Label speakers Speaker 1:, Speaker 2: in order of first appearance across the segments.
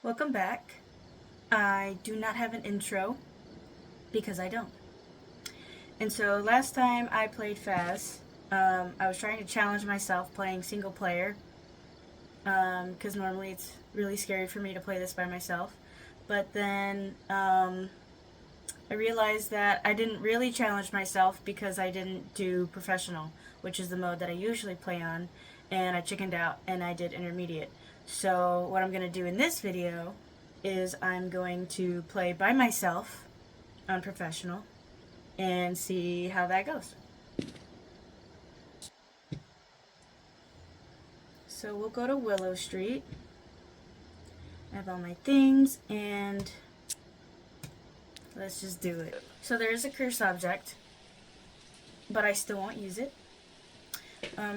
Speaker 1: Welcome back. I do not have an intro because I don't. And so last time I played Phas, I was trying to challenge myself playing single player because normally it's really scary for me to play this by myself. But then I realized that I didn't really challenge myself because I didn't do professional, which is the mode that I usually play on, and I chickened out and I did intermediate. So what I'm going to do in this video is I'm going to play by myself on professional and see how that goes. So we'll go to Willow Street. I have all my things and let's just do it. So there is a curse object, but I still won't use it.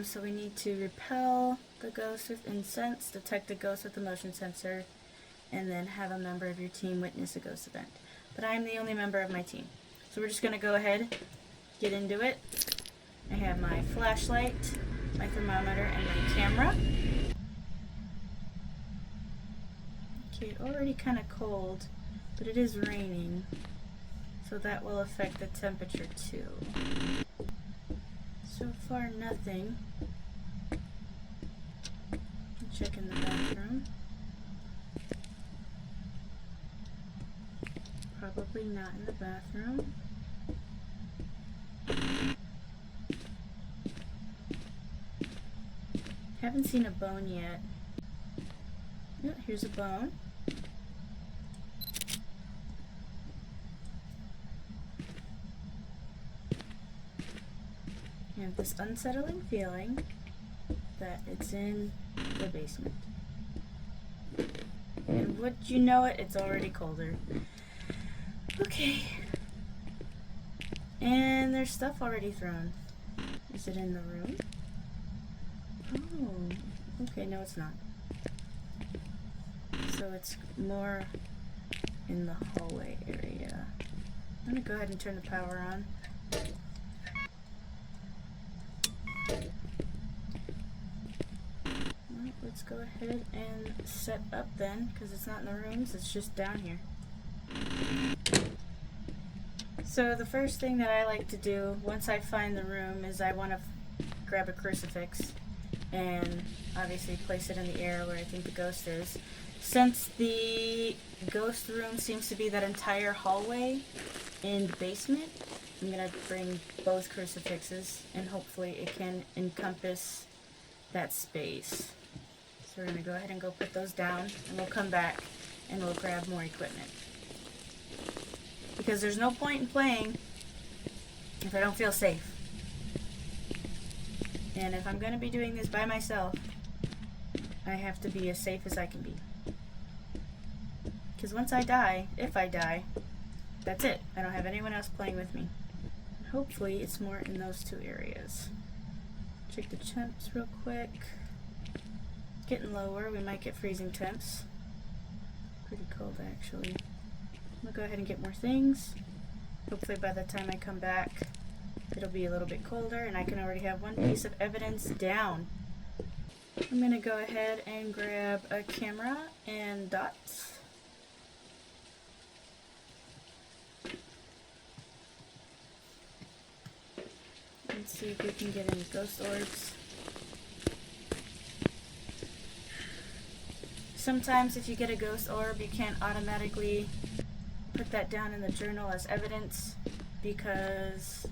Speaker 1: So we need to repel the ghost with incense, detect the ghost with the motion sensor, and then have a member of your team witness a ghost event. But I'm the only member of my team. So we're just going to go ahead, get into it. I have my flashlight, my thermometer, and my camera. Okay, already kind of cold, but it is raining, so that will affect the temperature too. So far, nothing. Check in the bathroom. Probably not in the bathroom. Haven't seen a bone yet. Oh, here's a bone. I have this unsettling feeling that it's in the basement. And would you know it, it's already colder. Okay. And there's stuff already thrown. Is it in the room? Oh, okay, no it's not. So it's more in the hallway area. I'm gonna go ahead and turn the power on. Alright, let's go ahead and set up then, because it's not in the rooms, it's just down here. So the first thing that I like to do once I find the room is I want to grab a crucifix and obviously place it in the air where I think the ghost is. Since the ghost room seems to be that entire hallway in the basement, I'm going to bring both crucifixes and hopefully it can encompass that space. So we're going to go ahead and go put those down and we'll come back and we'll grab more equipment. Because there's no point in playing if I don't feel safe. And if I'm going to be doing this by myself, I have to be as safe as I can be. Because once I die, if I die, that's it. I don't have anyone else playing with me. Hopefully it's more in those two areas. Check the temps real quick. Getting lower, we might get freezing temps. Pretty cold actually. I'm gonna go ahead and get more things. Hopefully by the time I come back, it'll be a little bit colder and I can already have one piece of evidence down. I'm gonna go ahead and grab a camera and dots. Let's see if we can get any ghost orbs. Sometimes if you get a ghost orb, you can't automatically put that down in the journal as evidence because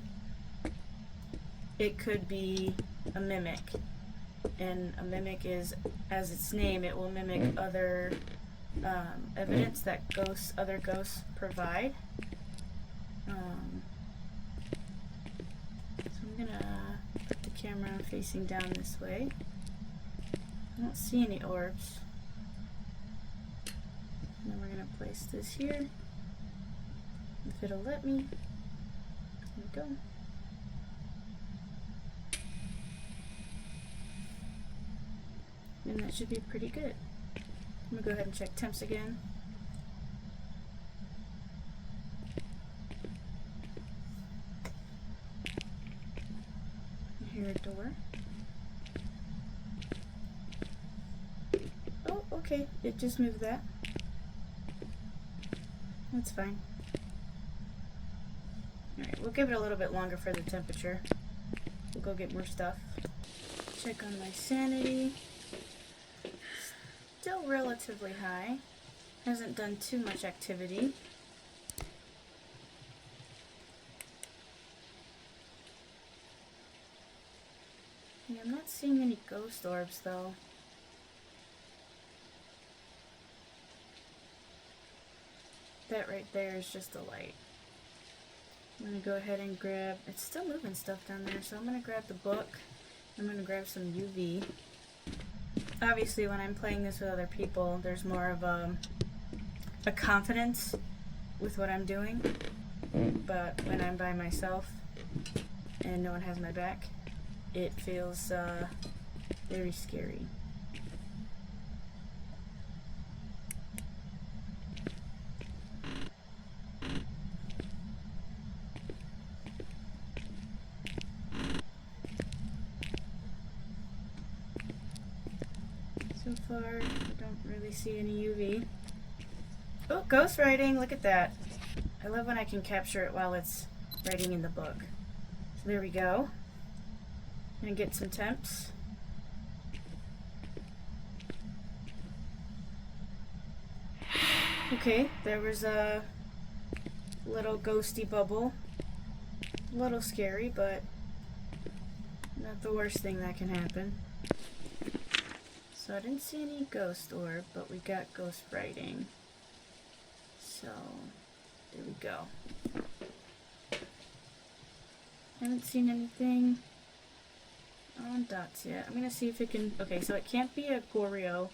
Speaker 1: it could be a mimic. And a mimic is, as its name, it will mimic other evidence that other ghosts provide. So I'm gonna put the camera facing down this way. I don't see any orbs. And then we're gonna place this here. If it'll let me. There we go. And that should be pretty good. I'm gonna go ahead and check temps again. I hear a door. Oh, okay, it just moved that. That's fine. Alright, we'll give it a little bit longer for the temperature. We'll go get more stuff. Check on my sanity. Still relatively high. Hasn't done too much activity. Yeah, I'm not seeing any ghost orbs though. That right there is just a light. I'm gonna go ahead and grab, it's still moving stuff down there, so I'm gonna grab the book. I'm gonna grab some UV. Obviously when I'm playing this with other people, there's more of a confidence with what I'm doing. But when I'm by myself and no one has my back, it feels very scary. So far, I don't really see any UV. Oh, ghost writing! Look at that. I love when I can capture it while it's writing in the book. So there we go. I'm gonna get some temps. Okay, there was a little ghosty bubble. A little scary, but not the worst thing that can happen. So I didn't see any ghost orb, but we got ghost writing. So there we go. Haven't seen anything on dots yet. I'm gonna see if it can. Okay, so it can't be a Goryo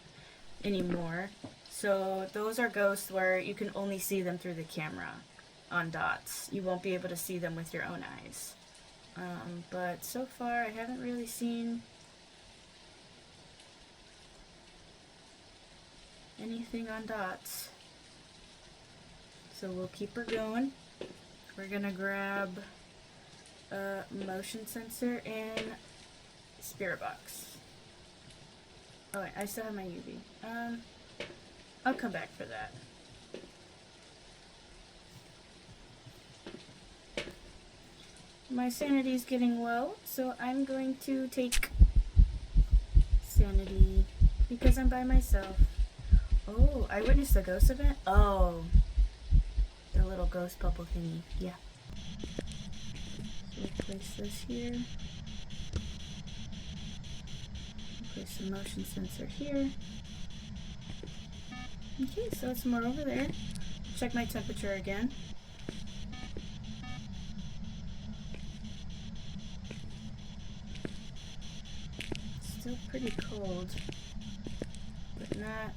Speaker 1: anymore. So those are ghosts where you can only see them through the camera on dots. You won't be able to see them with your own eyes. But so far I haven't really seen anything on dots. So we'll keep her going. We're gonna grab a motion sensor and spirit box. Oh wait, I still have my UV. I'll come back for that. My sanity's getting low, so I'm going to take sanity because I'm by myself. Oh, I witnessed the ghost event? Oh, the little ghost bubble thingy. Yeah. So we'll place this here. Place the motion sensor here. Okay, so it's more over there. Check my temperature again. Still pretty cold, but not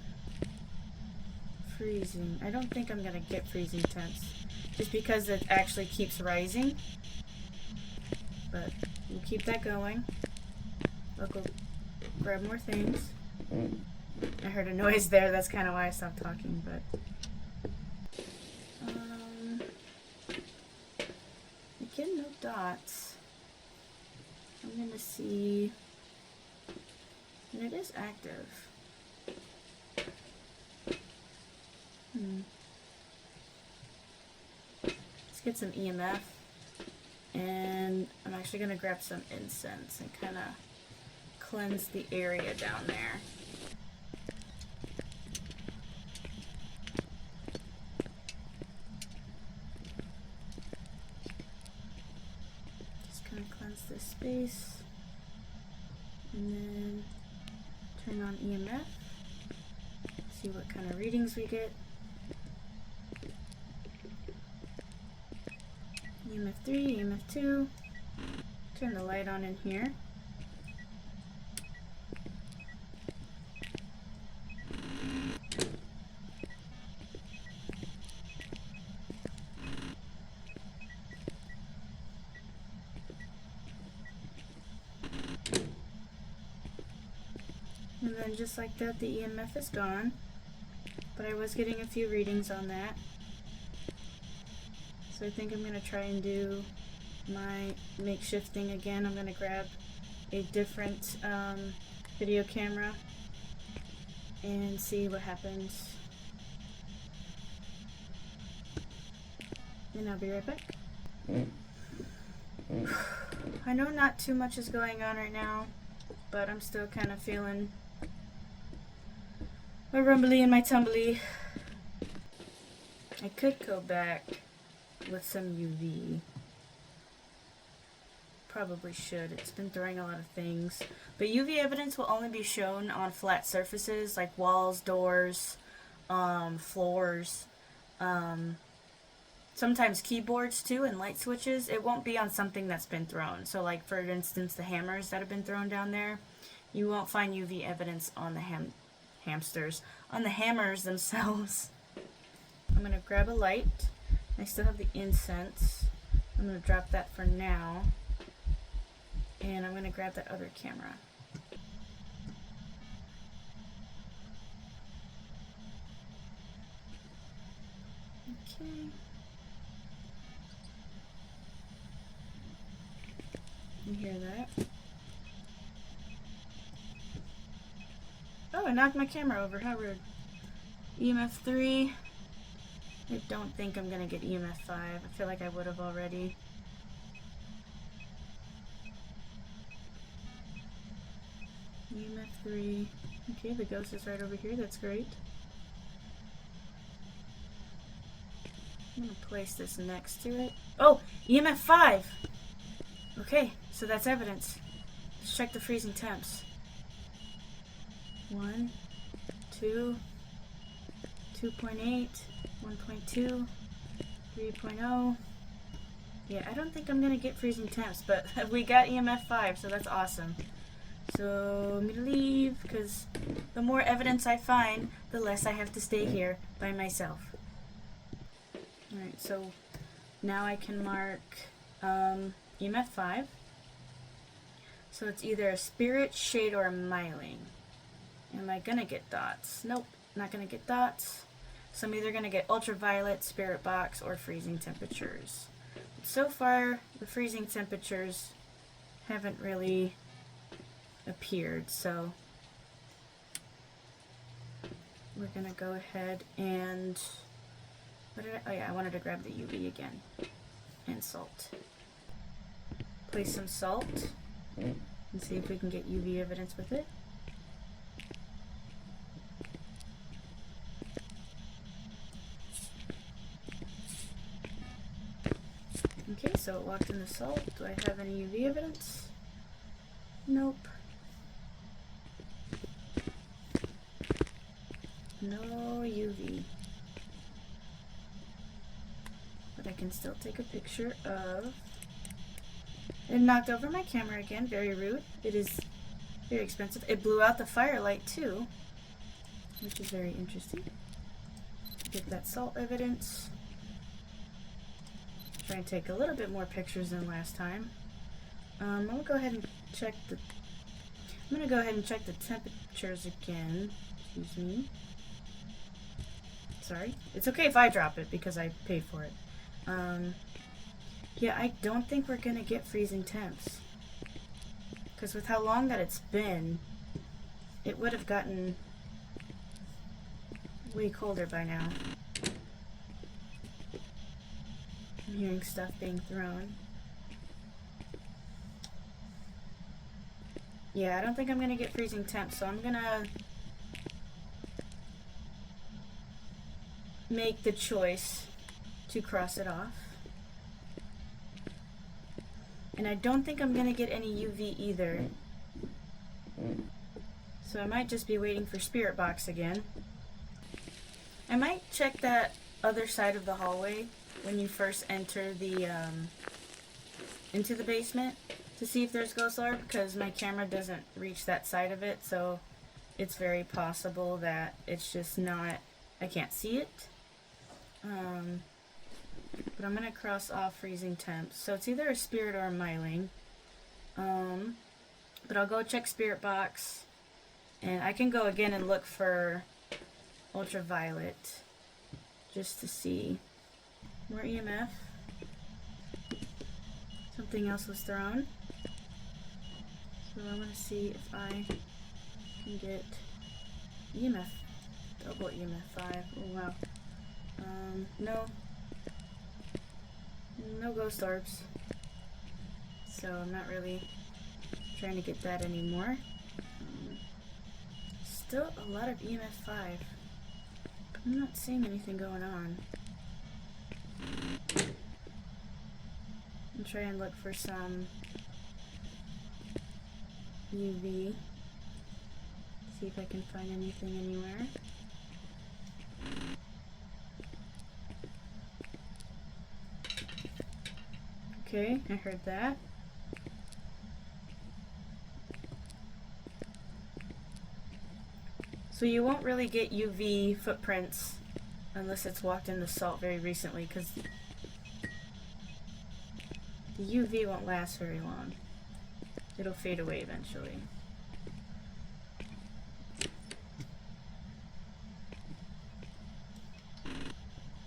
Speaker 1: freezing. I don't think I'm gonna get freezing temps, just because it actually keeps rising. But we'll keep that going. I'll go grab more things. I heard a noise there, that's kind of why I stopped talking, but again, no dots. I'm gonna see, and it is active. Let's get some EMF, and I'm actually gonna grab some incense and kind of cleanse the area down there. Cleanse this space, and then turn on EMF, see what kind of readings we get. EMF 3, EMF 2, turn the light on in here. And then just like that, the EMF is gone, but I was getting a few readings on that. So I think I'm going to try and do my makeshift thing again. I'm going to grab a different video camera and see what happens. and I'll be right back. I know not too much is going on right now, but I'm still kind of feeling my rumbly and my tumbly. I could go back with some UV. Probably should. It's been throwing a lot of things. But UV evidence will only be shown on flat surfaces like walls, doors, floors, sometimes keyboards too, and light switches. It won't be on something that's been thrown. So like for instance the hammers that have been thrown down there, you won't find UV evidence on the hamsters. On the hammers themselves. I'm going to grab a light. I still have the incense. I'm going to drop that for now. And I'm going to grab that other camera. Okay. You hear that? Oh, I knocked my camera over. How rude. EMF 3. I don't think I'm going to get EMF 5. I feel like I would have already. EMF 3. Okay, the ghost is right over here. That's great. I'm going to place this next to it. Oh! EMF 5! Okay, so that's evidence. Let's check the freezing temps. 1, 2, 2.8, 1.2, 3.0. Yeah, I don't think I'm going to get freezing temps, but we got EMF 5, so that's awesome. So I'm going to leave, because the more evidence I find, the less I have to stay here by myself. Alright, so now I can mark EMF 5. So it's either a spirit, shade, or a myling. Am I going to get dots? Nope, not going to get dots. So I'm either going to get ultraviolet, spirit box, or freezing temperatures. But so far, the freezing temperatures haven't really appeared, so we're going to go ahead and... Oh yeah, I wanted to grab the UV again. And salt. Place some salt and see if we can get UV evidence with it. Okay, so it walked in the salt. Do I have any UV evidence? Nope. No UV. But I can still take a picture of... It knocked over my camera again. Very rude. It is very expensive. It blew out the firelight too, which is very interesting. Get that salt evidence. Try and take a little bit more pictures than last time. I'm gonna go ahead and check the... I'm gonna go ahead and check the temperatures again. Excuse me. Sorry. It's okay if I drop it because I paid for it. Yeah, I don't think we're gonna get freezing temps. Because with how long that it's been, it would have gotten way colder by now. I'm hearing stuff being thrown. Yeah, I don't think I'm gonna get freezing temps, so I'm gonna make the choice to cross it off. And I don't think I'm gonna get any UV either. So I might just be waiting for Spirit Box again. I might check that other side of the hallway when you first enter the into the basement to see if there's ghost lore, because my camera doesn't reach that side of it, so it's very possible that it's just not, I can't see it. But I'm gonna cross off freezing temps. So it's either a spirit or a myling. But I'll go check Spirit Box, and I can go again and look for ultraviolet just to see. More EMF. Something else was thrown. So I'm gonna see if I can get EMF. Double EMF 5. Oh wow. No. No ghost orbs. So I'm not really trying to get that anymore. Still a lot of EMF 5. But I'm not seeing anything going on. And try and look for some UV. See if I can find anything anywhere. Okay, I heard that. So you won't really get UV footprints unless it's walked in the salt very recently, because the UV won't last very long. It'll fade away eventually.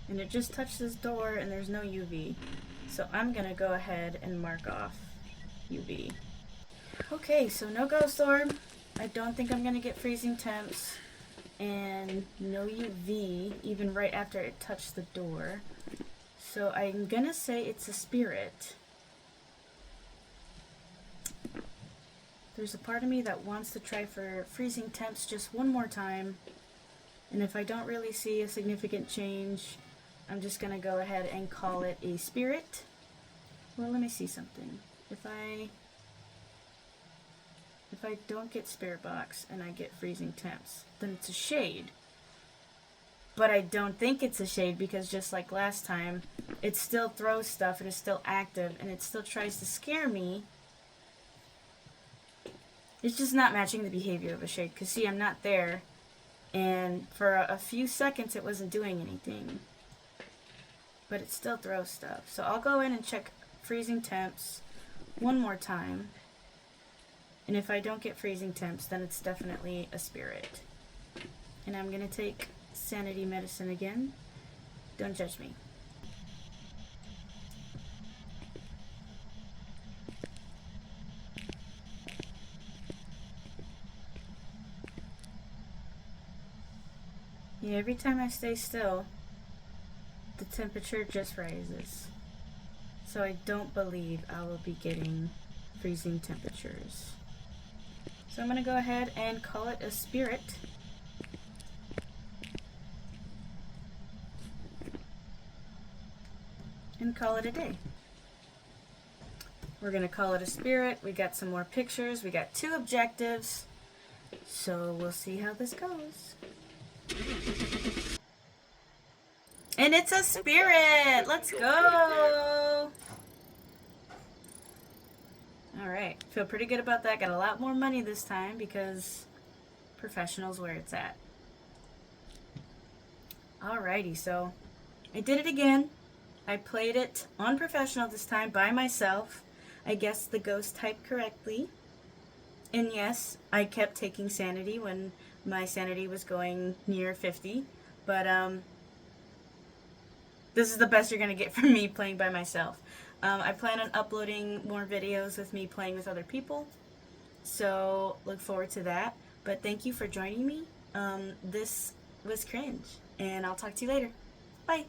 Speaker 1: And it just touched this door and there's no UV. So I'm gonna go ahead and mark off UV. Okay, so no ghost orb. I don't think I'm gonna get freezing temps. And no UV, even right after it touched the door. So I'm gonna say it's a spirit. There's a part of me that wants to try for freezing temps just one more time. And if I don't really see a significant change, I'm just gonna go ahead and call it a spirit. Well, let me see something. If I don't get spirit box and I get freezing temps, then it's a shade. But I don't think it's a shade because just like last time, it still throws stuff, it is still active, and it still tries to scare me. It's just not matching the behavior of a shade, because see, I'm not there, and for a few seconds it wasn't doing anything. But it still throws stuff. So I'll go in and check freezing temps one more time. And if I don't get freezing temps, then it's definitely a spirit. And I'm going to take sanity medicine again. Don't judge me. Yeah, every time I stay still, the temperature just rises. So I don't believe I will be getting freezing temperatures. So I'm going to go ahead and call it a spirit. And call it a day. We're going to call it a spirit. We got some more pictures. We got 2 objectives. So we'll see how this goes. And it's a spirit! Let's go! Alright, feel pretty good about that. Got a lot more money this time because professional's where it's at. Alrighty, so I did it again. I played it on professional this time by myself. I guessed the ghost type correctly. And yes, I kept taking sanity when my sanity was going near 50. But this is the best you're going to get from me playing by myself. I plan on uploading more videos with me playing with other people. So look forward to that. But thank you for joining me. This was cringe. And I'll talk to you later. Bye.